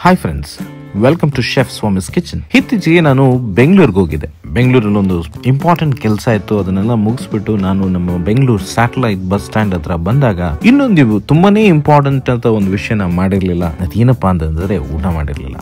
Hi friends, welcome to chef Swami's kitchen. ಇತ್ತೀಚೆಗೆ ನಾನು ಬೆಂಗಳೂರಿಗೆ ಹೋಗಿದ್ದೆ. ಬೆಂಗಳೂರಲ್ಲಿ ಒಂದು ಇಂಪಾರ್ಟೆಂಟ್ ಕೆಲಸ ಇತ್ತು. ಅದನ್ನೆಲ್ಲ ಮುಗಿಸ್ಬಿಟ್ಟು ನಾನು ನಮ್ಮ ಬೆಂಗಳೂರು ಸ್ಯಾಟಲೈಟ್ ಬಸ್ ಸ್ಟ್ಯಾಂಡ್ ಹತ್ರ ಬಂದಾಗ ಇನ್ನೊಂದು ತುಂಬಾನೇ ಇಂಪಾರ್ಟೆಂಟ್ ಅಂತ ಒಂದು ವಿಷಯ ಮಾಡಿರ್ಲಿಲ್ಲ. ಅದೇನಪ್ಪಾ ಅಂತಂದ್ರೆ ಊಟ ಮಾಡಿರ್ಲಿಲ್ಲ.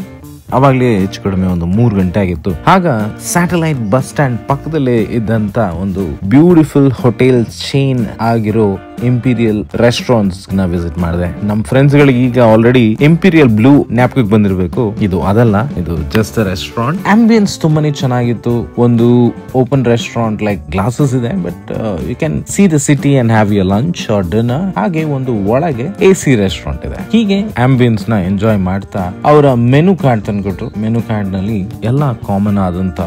ಅವಾಗ್ಲೇ ಹೆಚ್ಚು ಕಡಿಮೆ ಒಂದು 3 ಗಂಟೆ ಆಗಿತ್ತು. ಆಗ ಸ್ಯಾಟಲೈಟ್ ಬಸ್ ಸ್ಟ್ಯಾಂಡ್ ಪಕ್ಕದಲ್ಲೇ ಇದ್ದಂತ ಒಂದು ಬ್ಯೂಟಿಫುಲ್ ಹೋಟೆಲ್ ಚೈನ್ ಆಗಿರೋ ಇಂಪೀರಿಯಲ್ ರೆಸ್ಟೋರೆಂಟ್ಸ್ ನ ವಿಸಿಟ್ ಮಾಡಿದೆ. ನಮ್ ಫ್ರೆಂಡ್ಸ್ ಗಳಿಗೆ ಈಗ ಆಲ್ರೆಡಿ ಇಂಪೀರಿಯಲ್ ಬ್ಲೂ ನ್ಯಾಪ್ಕಿಕ್ ಬಂದಿರಬೇಕು. ಇದು ಅದಲ್ಲ, ಇದು ಜಸ್ಟ್ ರೆಸ್ಟೋರೆಂಟ್. ಆಂಬಿಯನ್ಸ್ ತುಂಬಾನೇ ಚೆನ್ನಾಗಿತ್ತು. ಒಂದು ಓಪನ್ ರೆಸ್ಟೋರೆಂಟ್, ಲೈಕ್ ಗ್ಲಾಸಸ್ ಇದೆ, but you can see the city and have your lunch or dinner. ಹಾಗೆ ಒಂದು ಒಳಗೆ AC ರೆಸ್ಟೋರೆಂಟ್ ಇದೆ. ಹೀಗೆ ಆಂಬಿಯನ್ಸ್ ನ ಎಂಜಾಯ್ ಮಾಡ್ತಾ ಅವರ ಮೆನು ಕಾರ್ಡ್ ತಂದ್ಕೊಟ್ರು. ಮೆನು ಕಾರ್ಡ್ ನಲ್ಲಿ ಎಲ್ಲಾ ಕಾಮನ್ ಆದಂತ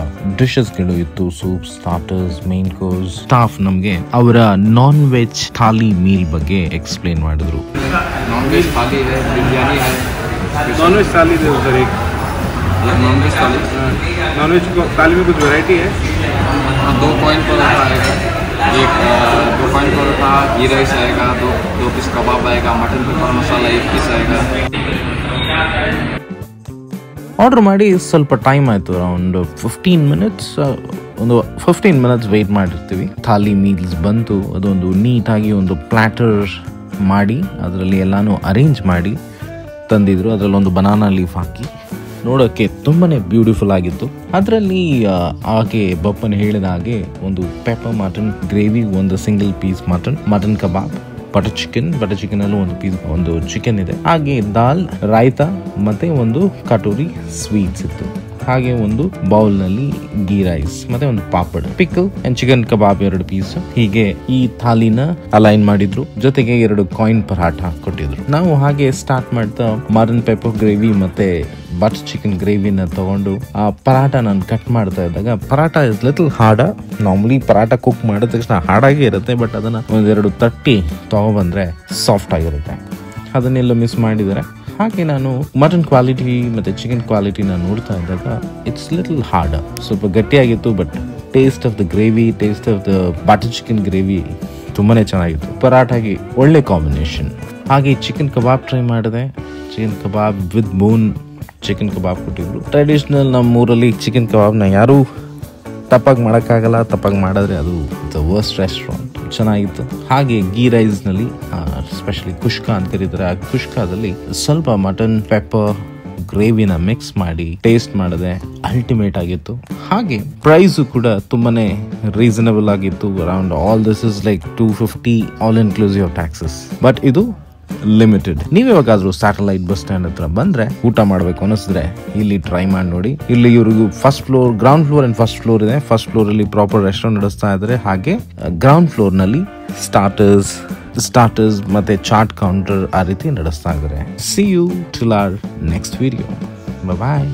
ಡಿಶಸ್ ಗಳು ಇತ್ತು. Soup, starters, main course. Staff ನಮ್ಗೆ ಅವರ ನಾನ್ ವೆಜ್ ಥಾಲಿ मील ಬಗ್ಗೆ एक्सप्लेन ಮಾಡಿದ್ರು. नॉन वेज थाली है, बिरयानी है. नॉन वेज थाली दे उधर एक. नॉन वेज थाली. नॉन वेज थाली में कुछ वैरायटी है. 2 कॉइन परोठा आएगा, एक 2 कॉइन परोठा, घी राइस आएगा, 2 पीस कबाब आएगा, मटन पेपर मसाला 1 पीस आएगा. ಆರ್ಡರ್ ಮಾಡಿ ಸ್ವಲ್ಪ ಟೈಮ್ ಆಯ್ತು. ಅರೌಂಡ್ 15 ಮಿನಿಟ್ಸ್, ಒಂದು 15 ಮಿನಿಟ್ಸ್ ವೆಯ್ಟ್ ಮಾಡಿರ್ತೀವಿ. ಥಾಲಿ ಮೀಲ್ಸ್ ಬಂತು. ಅದೊಂದು ನೀಟಾಗಿ ಒಂದು ಪ್ಲಾಟರ್ ಮಾಡಿ ಅದರಲ್ಲಿ ಎಲ್ಲಾನು ಅರೇಂಜ್ ಮಾಡಿ ತಂದಿದ್ರು. ಅದರಲ್ಲಿ ಒಂದು ಬನಾನಾ ಲೀಫ್ ಹಾಕಿ ನೋಡೋಕ್ಕೆ ತುಂಬಾನೇ ಬ್ಯೂಟಿಫುಲ್ ಆಗಿತ್ತು. ಅದರಲ್ಲಿ ಹಾಗೆ ಬಪ್ಪನ್ ಹೇಳಿದ ಹಾಗೆ ಒಂದು ಪೆಪ್ಪರ್ ಮಟನ್ ಗ್ರೇವಿ, ಒಂದು ಸಿಂಗಲ್ ಪೀಸ್ ಮಟನ್ ಕಬಾಬ್, ಬಟರ್ ಚಿಕನ್ ಅಲ್ಲೂ ಒಂದು ಪೀಸ್, ಒಂದು ಚಿಕನ್ ಇದೆ. ಹಾಗೆ ದಾಲ್, ರಾಯ್ತಾ ಮತ್ತೆ ಒಂದು ಕಟೋರಿ ಸ್ವೀಟ್ಸ್ ಇತ್ತು. ಹಾಗೆ ಒಂದು ಬೌಲ್ ನಲ್ಲಿ ಗೀ ರೈಸ್ ಮತ್ತೆ ಒಂದು papad, pickle and chicken kebab 2 piece. ಹೀಗೆ ಈ ಥಾಲಿನ ಅಲೈನ್ ಮಾಡಿದ್ರು. ಜೊತೆಗೆ 2 ಕಾಯಿನ್ ಪರಾಠ ಕೊಟ್ಟಿದ್ರು. ನಾವು ಹಾಗೆ ಸ್ಟಾರ್ಟ್ ಮಾಡ್ತಾ ಮಟನ್ ಪೆಪ್ಪರ್ ಗ್ರೇವಿ ಮತ್ತೆ ಬಟರ್ ಚಿಕನ್ ಗ್ರೇವಿನ ತಗೊಂಡು ಆ ಪರಾಟ ನಾನು ಕಟ್ ಮಾಡ್ತಾ ಇದ್ದಾಗ, paratha is little hard. Normally paratha cook ಮಾಡಿದ ತಕ್ಷಣ ಹಾರ್ಡಾಗಿ ಇರುತ್ತೆ, ಬಟ್ ಅದನ್ನ 1-2 ತಟ್ಟಿ ತಗೊಬಂದ್ರೆ ಸಾಫ್ಟ್ ಆಗಿರುತ್ತೆ. ಅದನ್ನೆಲ್ಲ ಮಿಸ್ ಮಾಡಿದರೆ. ಹಾಗೆ ನಾನು ಮಟನ್ ಕ್ವಾಲಿಟಿ ಮತ್ತೆ ಚಿಕನ್ ಕ್ವಾಲಿಟಿನ ನೋಡ್ತಾ ಇದ್ದಾಗ ಇಟ್ಸ್ ಲಿಟಲ್ ಹಾರ್ಡ್, ಸ್ವಲ್ಪ ಗಟ್ಟಿಯಾಗಿತ್ತು. But taste of the gravy, taste of the butter chicken gravy ತುಂಬಾನೇ ಚೆನ್ನಾಗಿತ್ತು. ಪರಾಟಾಗಿ ಒಳ್ಳೆ ಕಾಂಬಿನೇಷನ್. ಹಾಗೆ ಚಿಕನ್ ಕಬಾಬ್ ಟ್ರೈ ಮಾಡಿದೆ. Chicken kebab with bone chicken kebab ಕೊಟ್ಟಿದ್ರು. ಟ್ರೆಡಿಷನಲ್ ನಮ್ಮೂರಲ್ಲಿ ಚಿಕನ್ ಕಬಾಬ್ನ ಯಾರು ತಪ್ಪಾಗಿ ಮಾಡೋಕ್ಕಾಗಲ್ಲ. ತಪ್ಪಾಗಿ ಮಾಡಿದ್ರೆ ಅದು ದ ವರ್ಸ್ಟ್ ರೆಸ್ಟೋರೆಂಟ್. ಚೆನ್ನಾಗಿತ್ತು. ಹಾಗೆ ಗೀ ರೈಸ್ ನಲ್ಲಿ ಸ್ಪೆಷಲಿ ಕುಷ್ಕಾ ಅಂತ ಕರೀತಾರೆ. ಆ ಕುಷ್ಕಾದಲ್ಲಿ ಸ್ವಲ್ಪ ಮಟನ್ ಪೆಪ್ಪರ್ ಗ್ರೇವಿನ ಮಿಕ್ಸ್ ಮಾಡಿ ಟೇಸ್ಟ್ ಮಾಡಿದೆ. ಅಲ್ಟಿಮೇಟ್ ಆಗಿತ್ತು. ಹಾಗೆ ಪ್ರೈಸ್ ಕೂಡ ತುಂಬಾನೇ ರೀಸನಬಲ್ ಆಗಿತ್ತು. Around all this is like 250 all inclusive taxes. But ಇದು ಲಿಮಿಟೆಡ್. ನೀವ್ ಯಾವಾಗಾದ್ರೂ ಸ್ಯಾಟಲೈಟ್ ಬಸ್ ಸ್ಟ್ಯಾಂಡ್ ಹತ್ರ ಬಂದ್ರೆ ಊಟ ಮಾಡ್ಬೇಕು ಅನಿಸಿದ್ರೆ ಇಲ್ಲಿ ಟ್ರೈ ಮಾಡಿ ನೋಡಿ. ಇಲ್ಲಿ ಇವ್ರಿಗೂ first floor, ground floor and first floor ಇದೆ. ಫಸ್ಟ್ ಫ್ಲೋರ್ ಅಲ್ಲಿ ಪ್ರಾಪರ್ ರೆಸ್ಟೋರೆಂಟ್ ನಡೆಸ್ತಾ ಇದ್ದಾರೆ. ಹಾಗೆ ಗ್ರೌಂಡ್ ಫ್ಲೋರ್ ನಲ್ಲಿ ಸ್ಟಾರ್ಟರ್ಸ್ ಮತ್ತೆ ಚಾಟ್ ಕೌಂಟರ್ ಆ ರೀತಿ ನಡೆಸ್ತಾ ಇದ್ದಾರೆ. See you till our next video. Bye.